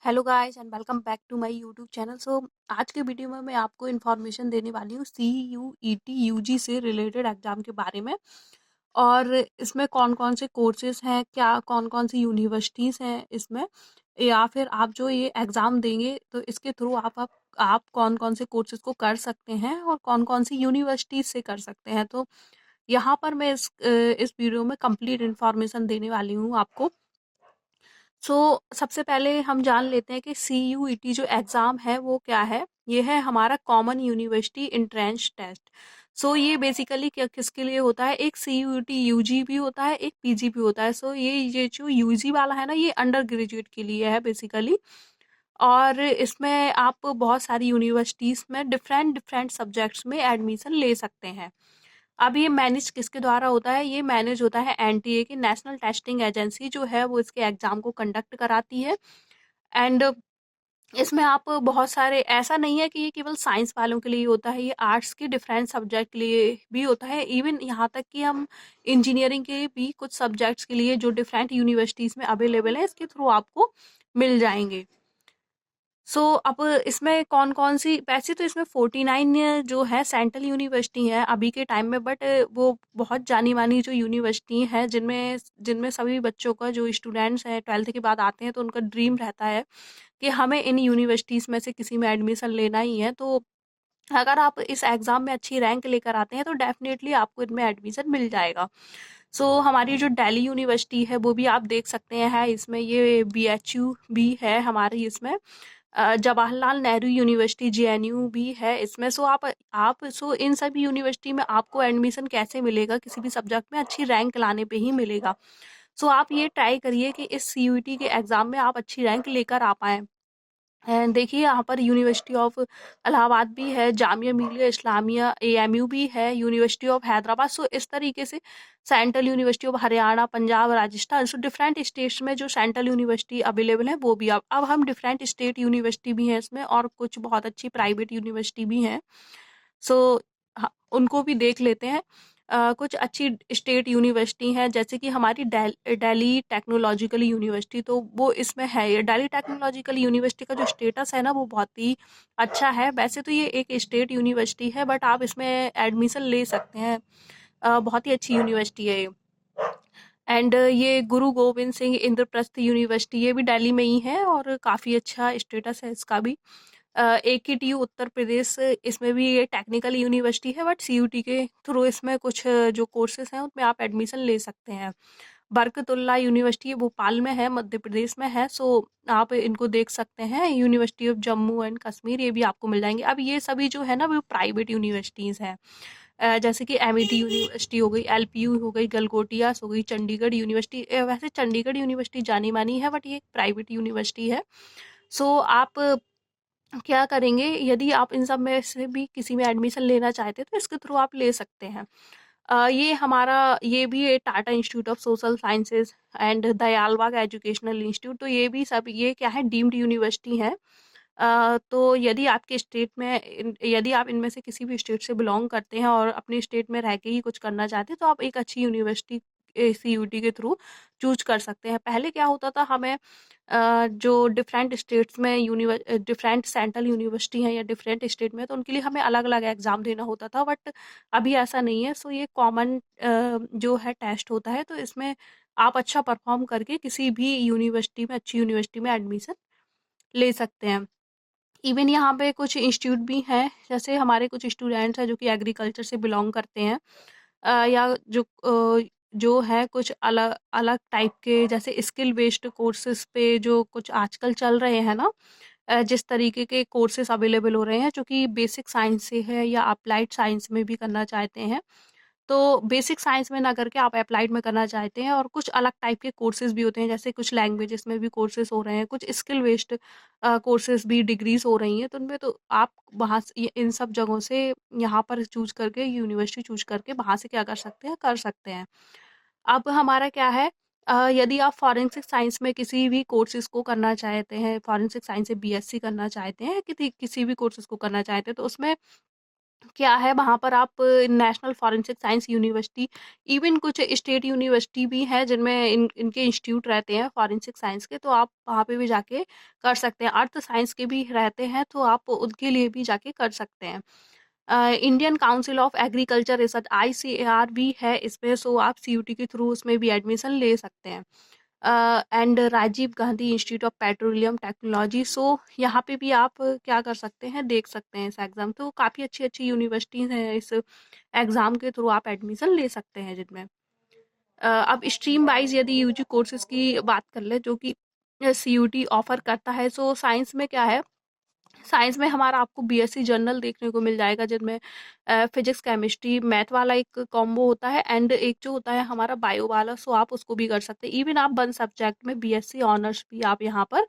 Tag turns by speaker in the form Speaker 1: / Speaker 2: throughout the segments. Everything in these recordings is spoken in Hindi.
Speaker 1: Hello guys and welcome back to my YouTube channel. आज के वीडियो में मैं आपको इन्फॉर्मेशन देने वाली हूँ CUET यूजी से रिलेटेड एग्जाम के बारे में। और इसमें कौन कौन से कोर्सेज हैं, क्या कौन कौन सी यूनिवर्सिटीज़ हैं इसमें, या फिर आप जो ये एग्ज़ाम देंगे तो इसके थ्रू आप कौन कौन से कोर्सेज को कर सकते हैं और कौन कौन सी यूनिवर्सिटीज़ से कर सकते हैं। तो यहाँ पर मैं इस वीडियो में कंप्लीट इन्फॉर्मेशन देने वाली हूँ आपको। सबसे पहले हम जान लेते हैं कि CUET जो एग्ज़ाम है वो क्या है। ये है हमारा कॉमन यूनिवर्सिटी एंट्रेंस टेस्ट। ये बेसिकली क्या किसके लिए होता है, एक CUET यूजी भी होता है, एक पीजी भी होता है। ये जो यूजी वाला है ना, ये अंडर ग्रेजुएट के लिए है बेसिकली। और इसमें आप बहुत सारी यूनिवर्सिटीज़ में डिफरेंट डिफरेंट सब्जेक्ट्स में एडमिशन ले सकते हैं। अब ये मैनेज किसके द्वारा होता है, ये मैनेज होता है एनटीए की, नेशनल टेस्टिंग एजेंसी जो है वो इसके एग्ज़ाम को कंडक्ट कराती है। एंड इसमें आप बहुत सारे, ऐसा नहीं है कि ये केवल साइंस वालों के लिए होता है, ये आर्ट्स के डिफरेंट सब्जेक्ट के लिए भी होता है। इवन यहाँ तक कि हम इंजीनियरिंग के भी कुछ सब्जेक्ट्स के लिए जो डिफरेंट यूनिवर्सिटीज़ में अवेलेबल है, इसके थ्रू आपको मिल जाएंगे। अब इसमें कौन कौन सी, वैसे तो इसमें 49 जो है सेंट्रल यूनिवर्सिटी है अभी के टाइम में, बट वो बहुत जानी मानी जो यूनिवर्सिटी है जिनमें जिनमें सभी बच्चों का, जो स्टूडेंट्स हैं 12th के बाद आते हैं तो उनका ड्रीम रहता है कि हमें इन यूनिवर्सिटीज़ में से किसी में एडमिशन लेना ही है। तो अगर आप इस एग्ज़ाम में अच्छी रैंक लेकर आते हैं तो डेफिनेटली आपको इनमें एडमिशन मिल जाएगा। हमारी जो दिल्ली यूनिवर्सिटी है वो भी आप देख सकते हैं, इसमें ये BHU भी है हमारी इसमें। जवाहरलाल नेहरू यूनिवर्सिटी JNU भी है इसमें। इन सभी यूनिवर्सिटी में आपको एडमिशन कैसे मिलेगा, किसी भी सब्जेक्ट में अच्छी रैंक लाने पे ही मिलेगा। आप ये ट्राई करिए कि इस CUET के एग्ज़ाम में आप अच्छी रैंक लेकर आ पाएँ। एंड देखिए यहाँ पर यूनिवर्सिटी ऑफ इलाहाबाद भी है, जामिया मिलिया इस्लामिया AMU भी है, यूनिवर्सिटी ऑफ हैदराबाद। इस तरीके से central university of Haryana, Punjab, Rajasthan, different states में जो सेंट्रल यूनिवर्सिटी अवेलेबल है वो भी। अब हम डिफरेंट स्टेट यूनिवर्सिटी भी हैं इसमें, और कुछ बहुत अच्छी प्राइवेट यूनिवर्सिटी भी हैं। सो उनको भी देख लेते हैं। कुछ अच्छी स्टेट यूनिवर्सिटी हैं जैसे कि हमारी दिल्ली टेक्नोलॉजिकल यूनिवर्सिटी, तो वो इसमें है। ये दिल्ली टेक्नोलॉजिकल यूनिवर्सिटी का जो स्टेटस है ना वो बहुत ही अच्छा है। वैसे तो ये एक स्टेट यूनिवर्सिटी है, बट आप इसमें एडमिशन ले सकते हैं। बहुत ही अच्छी यूनिवर्सिटी है ये। एंड ये गुरु गोविंद सिंह इंद्रप्रस्थ यूनिवर्सिटी, ये भी दिल्ली में ही है और काफ़ी अच्छा स्टेटस है इसका भी। AKTU उत्तर प्रदेश, इसमें भी ये टेक्निकल यूनिवर्सिटी है, बट CUET के थ्रू इसमें कुछ जो कोर्सेज हैं उनमें आप एडमिशन ले सकते हैं। बरकतुल्ला यूनिवर्सिटी, ये भोपाल में है, मध्य प्रदेश में है। आप इनको देख सकते हैं। University of Jammu and Kashmir, ये भी आपको मिल जाएंगे। अब ये सभी जो है ना वो प्राइवेट यूनिवर्सिटीज़ हैं। जैसे कि MET यूनिवर्सिटी हो गई, LPU हो गई, गलगोटियास हो गई, चंडीगढ़ यूनिवर्सिटी। वैसे चंडीगढ़ यूनिवर्सिटी जानी मानी है, बट ये एक प्राइवेट यूनिवर्सिटी है। आप क्या करेंगे, यदि आप इन सब में से भी किसी में एडमिशन लेना चाहते हैं तो इसके थ्रू आप ले सकते हैं। ये भी है Tata institute of social sciences and Dayalbagh educational institute. तो ये भी सब, ये क्या है, डीम्ड यूनिवर्सिटी है। तो यदि आपके स्टेट में यदि आप इनमें से किसी भी स्टेट से बिलोंग करते हैं और अपने स्टेट में रह के ही कुछ करना चाहते हैं तो आप एक अच्छी यूनिवर्सिटी CUET के थ्रू चूज कर सकते हैं। पहले क्या होता था, हमें जो डिफरेंट स्टेट्स में डिफरेंट सेंट्रल यूनिवर्सिटी हैं या डिफरेंट स्टेट में, तो उनके लिए हमें अलग अलग एग्ज़ाम देना होता था, बट अभी ऐसा नहीं है। ये कॉमन जो है टेस्ट होता है, तो इसमें आप अच्छा परफॉर्म करके किसी भी यूनिवर्सिटी में, अच्छी यूनिवर्सिटी में एडमिशन ले सकते हैं। इवन यहाँ पे कुछ इंस्टीट्यूट भी हैं, जैसे हमारे कुछ स्टूडेंट्स हैं जो कि एग्रीकल्चर से बिलोंग करते हैं, या जो है कुछ अलग अलग टाइप के, जैसे स्किल बेस्ड कोर्सेज पे जो कुछ आजकल चल रहे हैं ना, जिस तरीके के कोर्सेज अवेलेबल हो रहे हैं जो कि बेसिक साइंस से है या अप्लाइड साइंस में भी करना चाहते हैं, तो बेसिक साइंस में ना करके आप अप्लाइड में करना चाहते हैं, और कुछ अलग टाइप के कोर्सेज भी होते हैं, जैसे कुछ लैंग्वेजेस में भी कोर्सेज हो रहे हैं, कुछ स्किल बेस्ड कोर्सेज भी डिग्रीज हो रही हैं, तो उनमें तो आप वहाँ से इन सब जगहों से यहाँ पर चूज करके, यूनिवर्सिटी चूज करके वहाँ से क्या कर सकते हैं, कर सकते हैं। अब हमारा क्या है, यदि आप फॉरेंसिक साइंस में किसी भी कोर्सेज को करना चाहते हैं, फॉरेंसिक साइंस से BSc करना चाहते हैं, किसी किसी भी कोर्सेज को करना चाहते हैं, तो उसमें क्या है वहाँ पर आप national forensic science university, even कुछ स्टेट यूनिवर्सिटी भी हैं जिनमें इनके इंस्टीट्यूट रहते हैं फॉरेंसिक साइंस के, तो आप वहाँ पे भी जाके कर सकते हैं। अर्थ साइंस के भी रहते हैं, तो आप उनके लिए भी जाके कर सकते हैं। Indian council of agriculture research ICAR भी है इसमें, सो आप CUT के थ्रू उसमें भी एडमिशन ले सकते हैं। And Rajiv Gandhi institute of petroleum technology, so यहाँ पे भी आप क्या कर सकते हैं, देख सकते हैं इस एग्ज़ाम। तो काफ़ी अच्छी अच्छी यूनिवर्सिटीज़ हैं, इस एग्ज़ाम के थ्रू आप एडमिशन ले सकते हैं जिनमें। अब स्ट्रीम वाइज यदि यूजी कोर्सेज की बात कर ले जो कि CUT ऑफर करता है, सो साइंस में क्या है, साइंस में हमारा आपको BSc जनरल देखने को मिल जाएगा, जिनमें फिजिक्स केमिस्ट्री मैथ वाला एक कॉम्बो होता है, एंड एक जो होता है हमारा बायो वाला, सो आप उसको भी कर सकते हैं। इवन आप वन सब्जेक्ट में BSc ऑनर्स भी आप यहाँ पर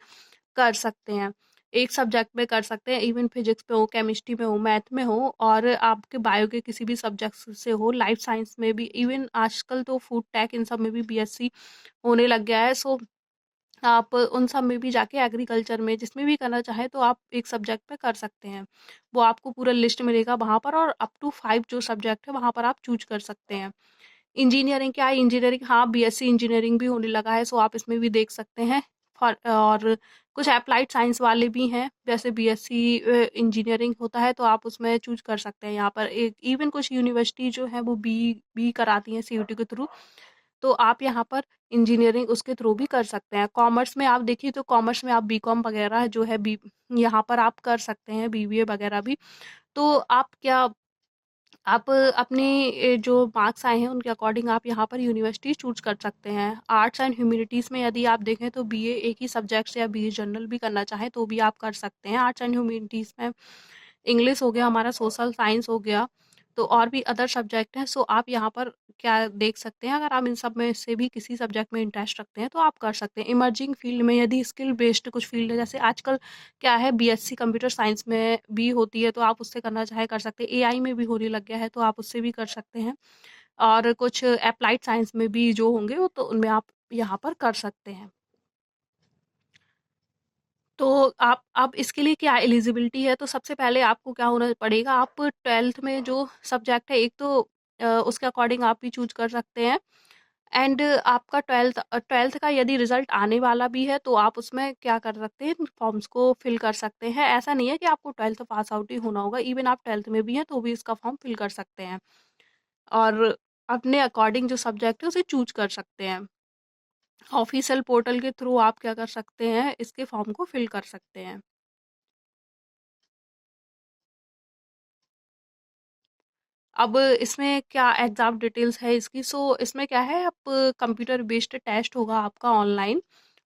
Speaker 1: कर सकते हैं, एक सब्जेक्ट में कर सकते हैं, इवन फिजिक्स में हो, केमिस्ट्री में हो, मैथ में हो, और आपके बायो के किसी भी सब्जेक्ट से हो, लाइफ साइंस में भी, इवन आजकल तो फूड टेक इन सब में भी BSc होने लग गया है। सो आप उन सब में भी जाके एग्रीकल्चर में जिसमें भी करना चाहें तो आप एक सब्जेक्ट पे कर सकते हैं। वो आपको पूरा लिस्ट मिलेगा वहाँ पर, और अप टू 5 जो सब्जेक्ट है वहाँ पर आप चूज़ कर सकते हैं। इंजीनियरिंग क्या है, इंजीनियरिंग हाँ, BSc इंजीनियरिंग भी होने लगा है, सो आप इसमें भी देख सकते हैं। फॉर और कुछ एप्लाइड साइंस वाले भी हैं, जैसे BSc इंजीनियरिंग होता है तो आप उसमें चूज़ कर सकते हैं। यहाँ पर एक इवन कुछ यूनिवर्सिटी जो है वो बी कराती हैं CUT के थ्रू, तो आप यहाँ पर इंजीनियरिंग उसके थ्रू भी कर सकते हैं। कॉमर्स में आप देखिए तो कॉमर्स में आप BCom वगैरह जो है बी यहाँ पर आप कर सकते हैं, BBA वगैरह भी। तो आप क्या, आप अपने जो मार्क्स आए हैं उनके अकॉर्डिंग आप यहाँ पर यूनिवर्सिटी चूज कर सकते हैं। आर्ट्स एंड ह्यूमैनिटीज़ में यदि आप देखें तो BA एक ही सब्जेक्ट से या BA जनरल भी करना चाहें तो भी आप कर सकते हैं। आर्ट्स एंड ह्यूमैनिटीज़ में इंग्लिश हो गया हमारा, सोशल साइंस हो गया, तो और भी अदर सब्जेक्ट हैं। सो आप यहाँ पर क्या देख सकते हैं, अगर आप इन सब में से भी किसी सब्जेक्ट में इंटरेस्ट रखते हैं तो आप कर सकते हैं। इमर्जिंग फील्ड में यदि स्किल बेस्ड कुछ फील्ड है, जैसे आजकल क्या है BSc कंप्यूटर साइंस में भी होती है, तो आप उससे करना चाहे कर सकते हैं। AI में भी होने लग गया है तो आप उससे भी कर सकते हैं, और कुछ अप्लाइड साइंस में भी जो होंगे वो तो उनमें आप यहाँ पर कर सकते हैं। तो आप अब इसके लिए क्या एलिजिबिलिटी है, तो सबसे पहले आपको क्या होना पड़ेगा, आप 12th में जो सब्जेक्ट है एक तो उसके अकॉर्डिंग आप भी चूज कर सकते हैं। एंड आपका 12th का यदि रिजल्ट आने वाला भी है तो आप उसमें क्या कर सकते हैं, फॉर्म्स को फिल कर सकते हैं। ऐसा नहीं है कि आपको 12th पास आउट ही होना होगा, इवन आप 12th में भी हैं तो भी इसका फॉर्म फिल कर सकते हैं, और अपने अकॉर्डिंग जो सब्जेक्ट है उसे चूज कर सकते हैं। ऑफिशियल पोर्टल के थ्रू आप क्या कर सकते हैं, इसके फॉर्म को फिल कर सकते हैं। अब इसमें क्या एग्ज़ाम डिटेल्स है इसकी, सो इसमें क्या है, आप कंप्यूटर बेस्ड टेस्ट होगा आपका ऑनलाइन,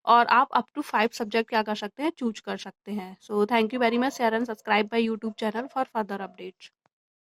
Speaker 1: और आप अप टू 5 सब्जेक्ट क्या कर सकते हैं, चूज कर सकते हैं। So thank you very much, share and subscribe my YouTube channel for further updates.